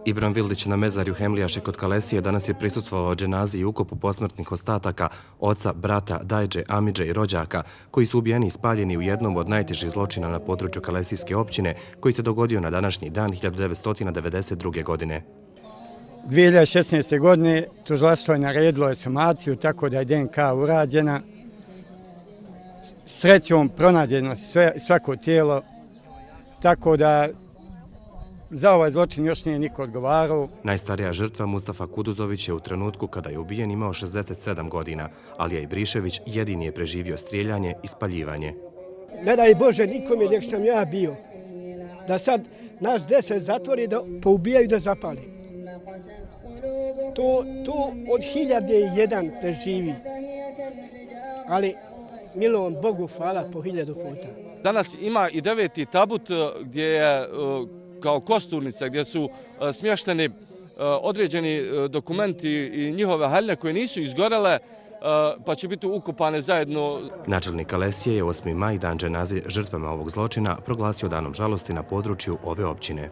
Ibran Vildić na mezarju Hemlijaše kod Kalesije danas je prisustvovao dženazi i ukopu posmrtnih ostataka oca, brata, dajđe, amidže i rođaka koji su ubijeni i spaljeni u jednom od najtežih zločina na području Kalesijske općine koji se dogodio na današnji dan 1992. godine. 2016. godine tužilaštvo je naredilo ekshumaciju tako da je DNK urađena. Srećom pronađeno svako tijelo, tako da za ovaj zločin još nije niko odgovarao. Najstarija žrtva Mustafa Kuduzović je u trenutku kada je ubijen imao 67 godina, Alija Ibrišević jedini je preživio strijeljanje i spaljivanje. Ne daj Bože nikome gdje sam ja bio, da sad nas 10 zatvori da poubijaju da zapali. To od 1001 preživi, ali milom Bogu hvala po 1000 puta. Danas ima i 9. tabut gdje je kao kosturnica gdje su smješteni određeni dokumenti i njihove haljine koje nisu izgorele, pa će biti ukopane zajedno. Načelnik Kalesije je 8. maj, dan dženaze žrtvama ovog zločina, proglasio danom žalosti na području ove općine.